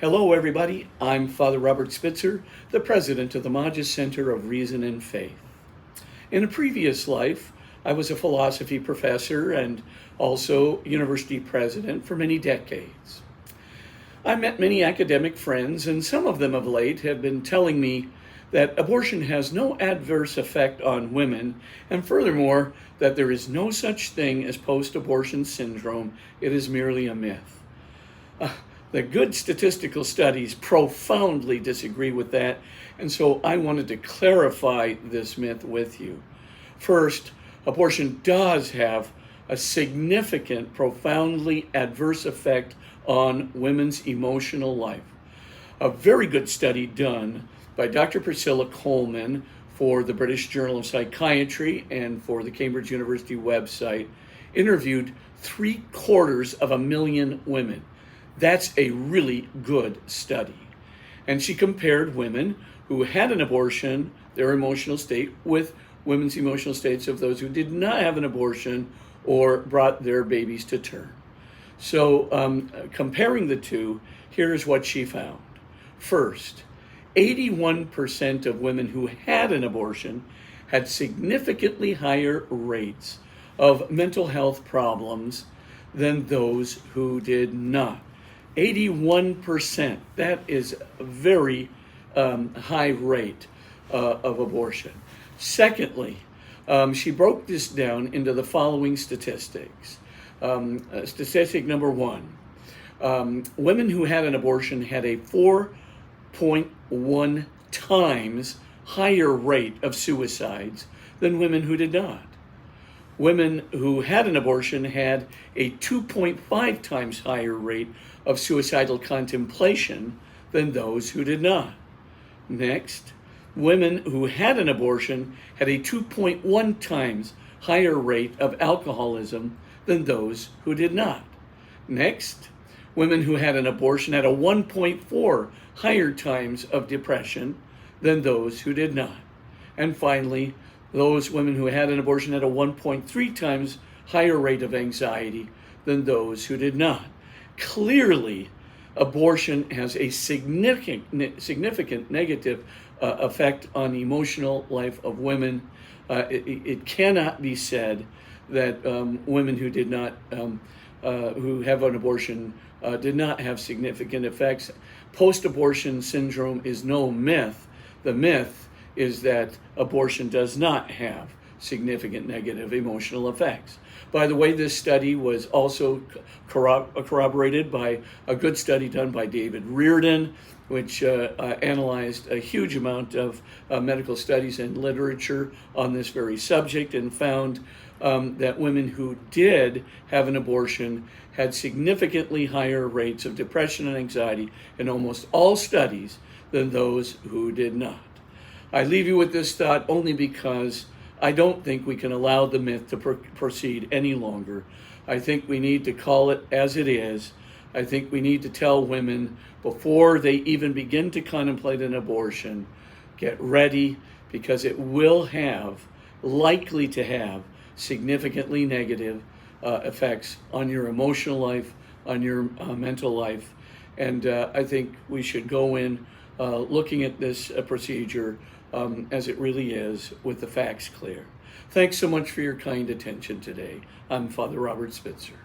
Hello, everybody. I'm Father Robert Spitzer, the president of the Magis Center of Reason and Faith. In a previous life, I was a philosophy professor and also university president for many decades. I met many academic friends, and some of them of late have been telling me that abortion has no adverse effect on women, and furthermore, that there is no such thing as post-abortion syndrome. It is merely a myth. The good statistical studies profoundly disagree with that, and so I wanted to clarify this myth with you. First, abortion does have a significant, profoundly adverse effect on women's emotional life. A very good study done by Dr. Priscilla Coleman for the British Journal of Psychiatry and for the Cambridge University website interviewed 750,000 women. That's a really good study. And she compared women who had an abortion, their emotional state, with women's emotional states of those who did not have an abortion or brought their babies to term. So comparing the two, here's what she found. First, 81% of women who had an abortion had significantly higher rates of mental health problems than those who did not. 81%, that is a very high rate of abortion. Secondly, she broke this down into the following statistics. Statistic number one, women who had an abortion had a 4.1 times higher rate of suicides than women who did not. Women who had an abortion had a 2.5 times higher rate of suicidal contemplation than those who did not. Next, women who had an abortion had a 2.1 times higher rate of alcoholism than those who did not. Next, women who had an abortion had a 1.4 higher times of depression than those who did not. And finally, those women who had an abortion had a 1.3 times higher rate of anxiety than those who did not. Clearly, abortion has a significant negative effect on the emotional life of women. It cannot be said that women who did not, who have an abortion, did not have significant effects. Post-abortion syndrome is no myth. The myth is that abortion does not have significant negative emotional effects. By the way, this study was also corroborated by a good study done by David Reardon, which analyzed a huge amount of medical studies and literature on this very subject and found that women who did have an abortion had significantly higher rates of depression and anxiety in almost all studies than those who did not. I leave you with this thought only because I don't think we can allow the myth to proceed any longer. I think we need to call it as it is. I think we need to tell women before they even begin to contemplate an abortion, get ready, because it will have, likely to have, significantly negative effects on your emotional life, on your mental life. And I think we should go in looking at this procedure as it really is, with the facts clear. Thanks so much for your kind attention today. I'm Father Robert Spitzer.